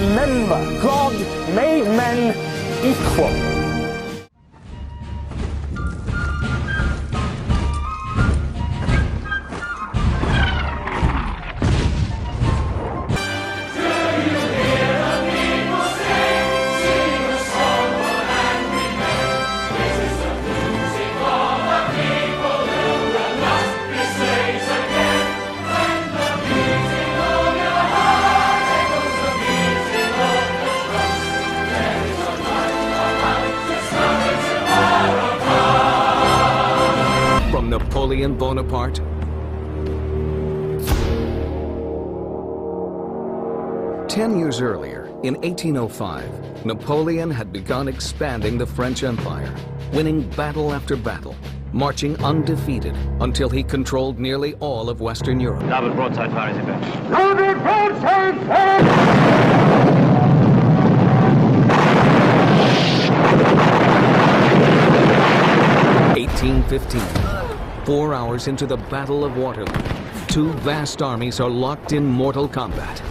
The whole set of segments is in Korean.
Remember, God made men equal. Napoleon Bonaparte, ten years earlier, in 1805, Napoleon had begun expanding the French Empire, winning battle after battle, marching undefeated until he controlled nearly all of Western Europe. Double broadside fire, Isabel. Double broadside fire! 1815. 4 hours into the Battle of Waterloo, two vast armies are locked in mortal combat.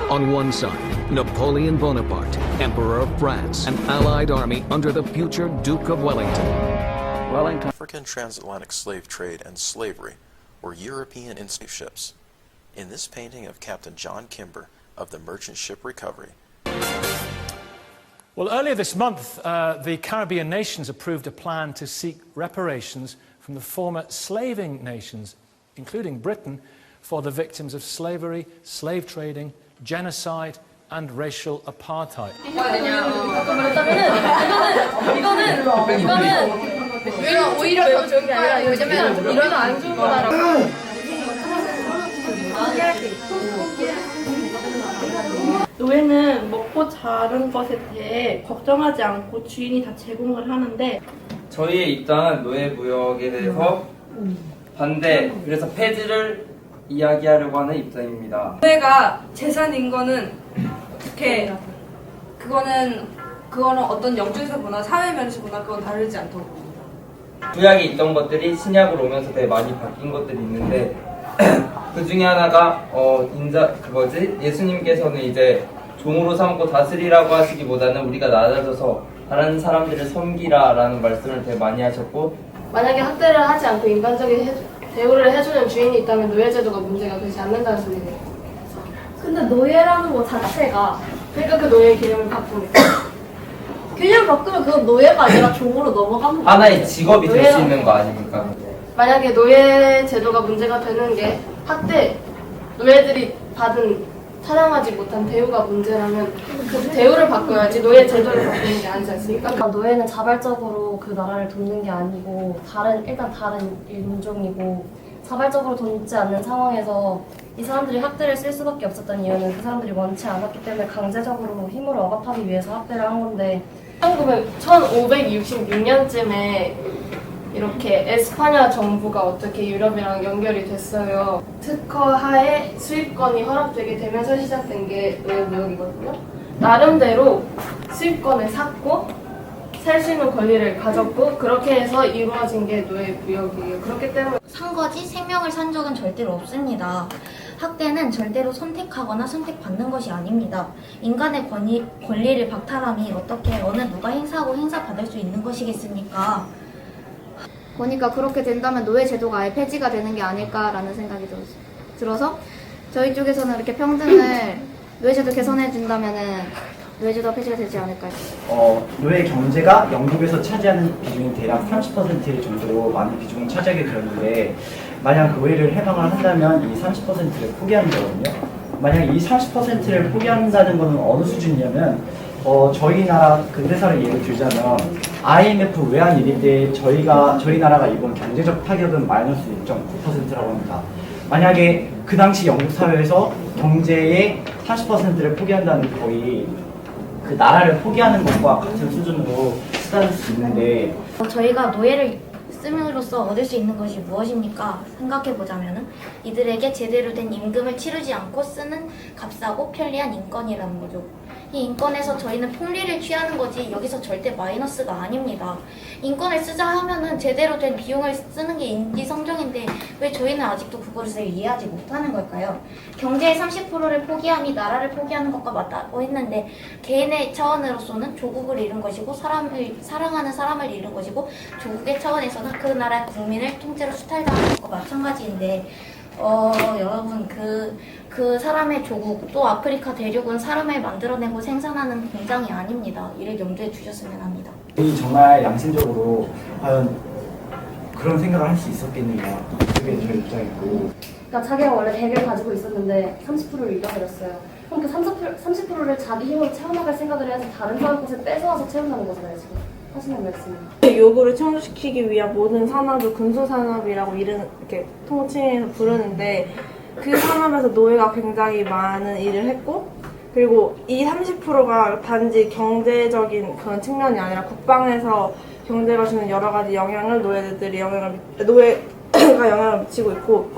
On one side, Napoleon Bonaparte, Emperor of France, an allied army under the future Duke of Wellington. African transatlantic slave trade and slavery were European enslaved ships. In this painting of Captain John Kimber of the merchant ship Recovery. Well, earlier this month, the Caribbean nations approved a plan to seek reparations from the former slaving nations, including Britain, for the victims of slavery, slave trading, genocide, and racial apartheid. 오히려 더 좋은 게 아니라 왜냐면 이러면 안 좋을 거라고. 노예는 먹고 자는 것에 대해 걱정하지 않고 주인이 다 제공을 하는데 저희의 입장은 노예 무역에 대해서 반대, 그래서 폐지를 이야기하려고 하는 입장입니다. 노예가 재산인 거는 어떻게 그거는 어떤 영적에서 보나 사회 면에서 보나 그건 다르지 않다고 봅니다. 구약에 있던 것들이 신약으로 오면서 되게 많이 바뀐 것들이 있는데 그 중에 하나가 예수님께서는 이제 종으로 삼고 다스리라고 하시기보다는 우리가 낮아져서 다른 사람들을 섬기라라는 말씀을 되게 많이 하셨고, 만약에 학대를 하지 않고 인간적인 대우를 해주는 주인이 있다면 노예제도가 문제가 되지 않는다는 소리네요. 근데 노예라는 것 자체가 그러니까 그 노예의 개념을 바꾸니까 개념을 바꾸면 그건 노예가 아니라 종으로 넘어가는 거예요. 하나의 직업이 될 수 있는 거 아닙니까? 만약에 노예 제도가 문제가 되는 게 학대, 노예들이 사냥하지 못한 대우가 문제라면 그 대우를 바꿔야지 노예 제도를 바꾸는 게 아니지 않습니까? 노예는 자발적으로 그 나라를 돕는 게 아니고 일단 다른 인종이고 자발적으로 돕지 않는 상황에서 이 사람들이 학대를 쓸 수밖에 없었던 이유는 그 사람들이 원치 않았기 때문에 강제적으로 힘으로 억압하기 위해서 학대를 한 건데 1566년쯤에 이렇게 에스파냐 정부가 어떻게 유럽이랑 연결이 됐어요. 특허 하에 수입권이 허락되게 되면서 시작된 게 노예 무역이거든요. 나름대로 수입권을 샀고 살 수 있는 권리를 가졌고 그렇게 해서 이루어진 게 노예 무역이에요. 그렇기 때문에 산 거지 생명을 산 적은 절대로 없습니다. 학대는 절대로 선택하거나 선택받는 것이 아닙니다. 인간의 권리를 박탈함이 어떻게 어느 누가 행사하고 행사받을 수 있는 것이겠습니까? 보니까 그렇게 된다면 노예 제도가 아예 폐지가 되는 게 아닐까라는 생각이 들어서 저희 쪽에서는 이렇게 평등을 노예 제도 개선해 준다면은 노예 제도가 폐지가 되지 않을까요? 노예 경제가 영국에서 차지하는 비중이 대략 30% 정도로 많은 비중을 차지하게 되었는데 만약 노예를 해방을 한다면 이 30%를 포기하는 거거든요. 만약 이 30%를 포기한다는 것은 어느 수준이냐면 저희 나라 근대사를 예를 들자면 IMF 외환위기 때 저희 나라가 입은 경제적 타격은 마이너스 1.9%라고 합니다. 만약에 그 당시 영국 사회에서 경제의 30%를 포기한다는 거의 그 나라를 포기하는 것과 같은 수준으로 쓰다를 수 있는데 저희가 노예를 씀으로써 얻을 수 있는 것이 무엇입니까? 생각해보자면 이들에게 제대로 된 임금을 치르지 않고 쓰는 값싸고 편리한 인권이라는 거죠. 이 인권에서 저희는 폭리를 취하는 거지 여기서 절대 마이너스가 아닙니다. 인권을 쓰자 하면은 제대로 된 비용을 쓰는 게 인지상정인데 왜 저희는 아직도 그것을 이해하지 못하는 걸까요? 경제의 30%를 포기함이 나라를 포기하는 것과 맞다고 했는데 개인의 차원으로서는 조국을 잃은 것이고 사랑하는 사람을 잃은 것이고 조국의 차원에서는 그 나라 국민을 통째로 수탈당하는 것과 마찬가지인데 여러분 그 사람의 조국 또 아프리카 대륙은 사람을 만들어내고 생산하는 공장이 아닙니다. 이를 염두에 두셨으면 합니다. 정말 양심적으로 과연 그런 생각을 할 수 있었겠느냐 그게 제 입장이고 그러니까 자기가 원래 100을 가지고 있었는데 30%를 잃어버렸어요. 그럼 그 30%를 자기 힘으로 채워나갈 생각을 해야지 다른 사람 것을 뺏어와서 채운다는 거잖아요 지금 하시는 말씀은. 요구를 충족시키기 위한 모든 산업을 군수산업이라고 이렇게 통칭해서 부르는데 그 산업에서 노예가 굉장히 많은 일을 했고 그리고 이 30%가 단지 경제적인 그런 측면이 아니라 국방에서 경제가 주는 여러 가지 영향을 노예가 영향을 미치고 있고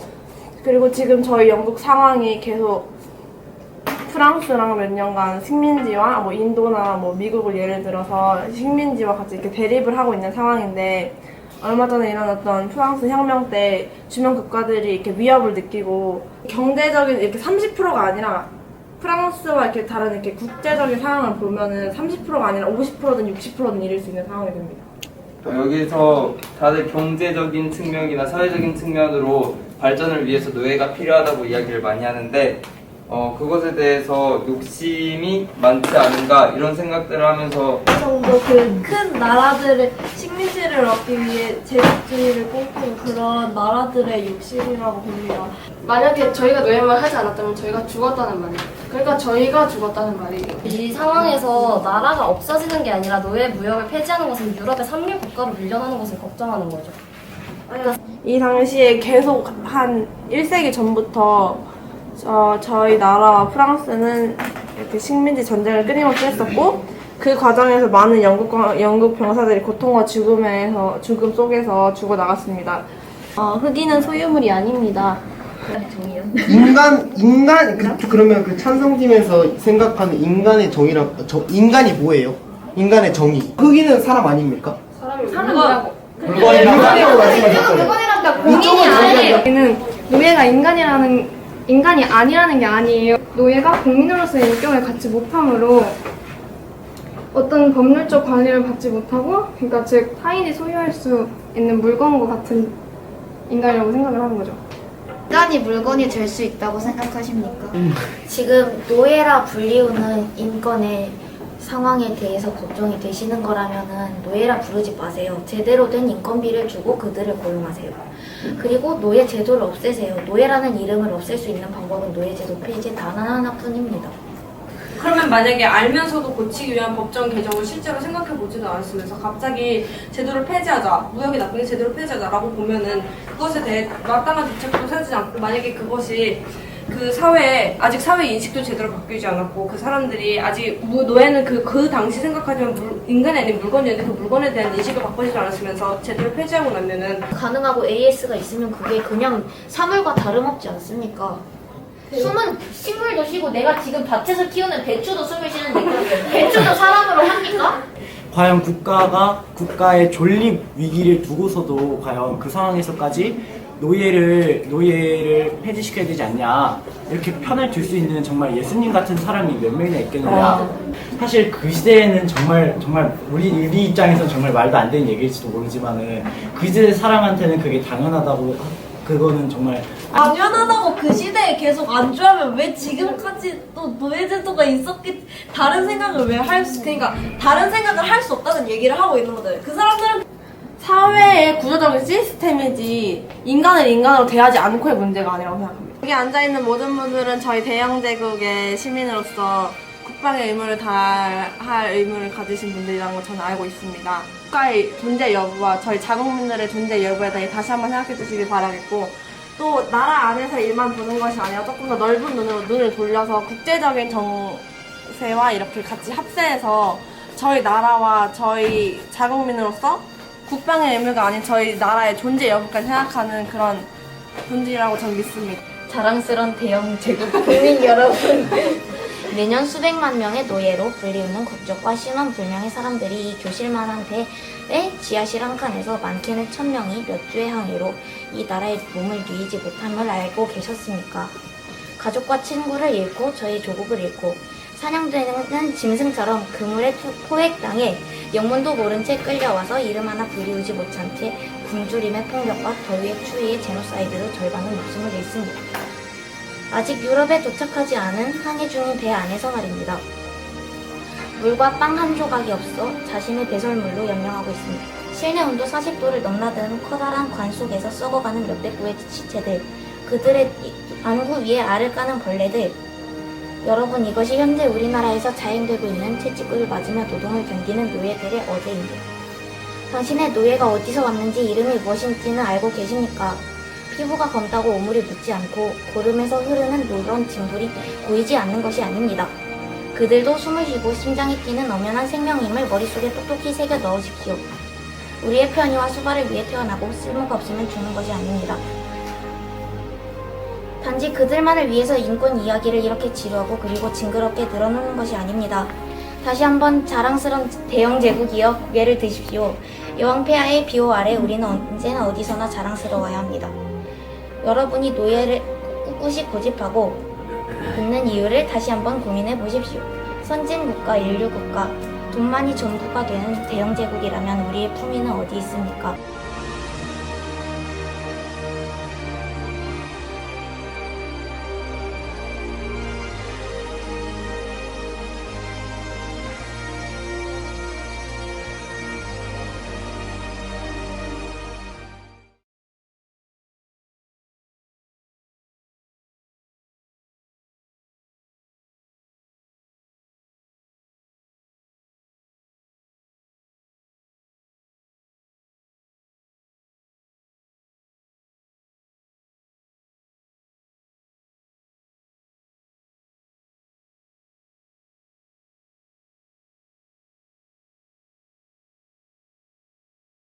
그리고 지금 저희 영국 상황이 계속 프랑스랑 몇 년간 식민지와 뭐 인도나 뭐 미국을 예를 들어서 식민지와 같이 이렇게 대립을 하고 있는 상황인데 얼마 전에 일어났던 프랑스 혁명 때 주변 국가들이 이렇게 위협을 느끼고 경제적인 이렇게 30%가 아니라 프랑스와 이렇게 다른 이렇게 국제적인 상황을 보면은 30%가 아니라 50%든 60%든 이룰 수 있는 상황이 됩니다. 여기서 다들 경제적인 측면이나 사회적인 측면으로 발전을 위해서 노예가 필요하다고 이야기를 많이 하는데 그것에 대해서 욕심이 많지 않은가 이런 생각들을 하면서 이 정도 그 큰 나라들의 식민지를 얻기 위해 제국주의를 꿈꾸는 그런 나라들의 욕심이라고 봅니다. 만약에 저희가 노예만 하지 않았다면 저희가 죽었다는 말이에요. 그러니까 저희가 죽었다는 말이에요. 이 상황에서 나라가 없어지는 게 아니라 노예 무역을 폐지하는 것은 유럽의 삼류 국가로 밀려나는 것을 걱정하는 거죠. 이 당시에 계속 한 1세기 전부터 저희 나라와 프랑스는 이렇게 식민지 전쟁을 끊임없이 했었고 그 과정에서 많은 영국 병사들이 고통과 죽음 속에서 죽어나갔습니다. 흑인은 소유물이 아닙니다. 그러면 그 찬성팀에서 생각하는 인간의 인간이 뭐예요? 인간의 정의. 흑인은 사람 아닙니까? 사람이라고. 물건이라고 말씀하셨잖아요. 물건이란다 공인이 아니에요. 노예가 인간이 아니라는 게 아니에요. 노예가 국민으로서의 인격을 갖지 못함으로 어떤 법률적 관리를 받지 못하고 그러니까 즉 타인이 소유할 수 있는 물건과 같은 인간이라고 생각을 하는 거죠. 인간이 물건이 될 수 있다고 생각하십니까? 지금 노예라 불리우는 인권의 상황에 대해서 걱정이 되시는 거라면은 노예라 부르지 마세요. 제대로 된 인건비를 주고 그들을 고용하세요. 그리고 노예 제도를 없애세요. 노예라는 이름을 없앨 수 있는 방법은 노예 제도 폐지 단 하나뿐입니다. 그러면 만약에 알면서도 고치기 위한 법정 개정을 실제로 생각해보지도 않았으면서 갑자기 제도를 폐지하자, 무역이 나쁜 게 제도를 폐지하자라고 보면은 그것에 대해 마땅한 대책도 세우지 않고 만약에 그것이 그 사회에 아직 사회 인식도 제대로 바뀌지 않았고 그 사람들이 아직 노예는 그 당시 생각하지만 인간이 아닌 물건이었는데 그 물건에 대한 인식을 바꾸지 않았으면서 제대로 폐지하고 나면은 가능하고 AS가 있으면 그게 그냥 사물과 다름없지 않습니까? 숨은 식물도 쉬고 내가 지금 밭에서 키우는 배추도 숨을 쉬는데 배추도 사람으로 합니까? 과연 국가가 국가의 존립 위기를 두고서도 과연 그 상황에서까지 노예를 폐지시켜야 되지 않냐 이렇게 편을 들 수 있는 정말 예수님 같은 사람이 몇 명이나 있겠느냐. 사실 그 시대에는 정말 우리 입장에서는 정말 말도 안 되는 얘기일지도 모르지만은 그 시대 사람한테는 그게 당연하다고 그거는 정말 당연하다고 그 시대에 계속 안주하면 왜 지금까지 또 노예제도가 있었겠지? 다른 생각을 왜 그러니까 다른 생각을 할 수 없다는 얘기를 하고 있는 거잖아요. 그 사람들은 사회의 구조적인 시스템이지 인간을 인간으로 대하지 않고의 문제가 아니라고 생각합니다. 여기 앉아있는 모든 분들은 저희 대영제국의 시민으로서 국방의 의무를 다할 의무를 가지신 분들이라는 걸 저는 알고 있습니다. 국가의 존재 여부와 저희 자국민들의 존재 여부에 대해 다시 한번 생각해 주시길 바라겠고 또 나라 안에서 일만 보는 것이 아니라 조금 더 넓은 눈을 돌려서 국제적인 정세와 이렇게 같이 합세해서 저희 나라와 저희 자국민으로서 국방의 의무가 아닌 저희 나라의 존재 여부까지 생각하는 그런 분들이라고 저는 믿습니다. 자랑스러운 대영 제국 국민 여러분 매년 수백만 명의 노예로 불리우는 국적과 신원 불명의 사람들이 이 교실만한 배의 지하실 한 칸에서 많게는 1000명이 몇 주의 항해로 이 나라의 몸을 누이지 못함을 알고 계셨습니까? 가족과 친구를 잃고 저희 조국을 잃고 사냥되는 짐승처럼 그물에 포획당해 영문도 모른 채 끌려와서 이름 하나 불리우지 못한 채 굶주림의 폭력과 더위의 추위의 제노사이드로 절반은 목숨을 잃습니다. 아직 유럽에 도착하지 않은 항해 중인 배 안에서 말입니다. 물과 빵 한 조각이 없어 자신의 배설물로 연명하고 있습니다. 실내 온도 40도를 넘나드는 커다란 관 속에서 썩어가는 몇백 구의 시체들, 그들의 안구 위에 알을 까는 벌레들. 여러분, 이것이 현재 우리나라에서 자행되고 있는 채찍을 맞으며 노동을 견디는 노예들의 어제입니다. 당신의 노예가 어디서 왔는지 이름이 무엇인지는 알고 계십니까? 피부가 검다고 오물이 묻지 않고 고름에서 흐르는 노란 진물이 보이지 않는 것이 아닙니다. 그들도 숨을 쉬고 심장이 뛰는 엄연한 생명임을 머릿속에 똑똑히 새겨 넣으십시오. 우리의 편의와 수발을 위해 태어나고 쓸모가 없으면 죽는 것이 아닙니다. 단지 그들만을 위해서 인권 이야기를 이렇게 지루하고 그리고 징그럽게 늘어놓는 것이 아닙니다. 다시 한번 자랑스러운 대영 제국이여, 예를 드십시오. 여왕 폐하의 비호 아래 우리는 언제나 어디서나 자랑스러워야 합니다. 여러분이 노예를 꿋꿋이 고집하고 붙는 이유를 다시 한번 고민해 보십시오. 선진국가, 인류국가, 돈만이 전부가 되는 대영 제국이라면 우리의 품위는 어디 있습니까?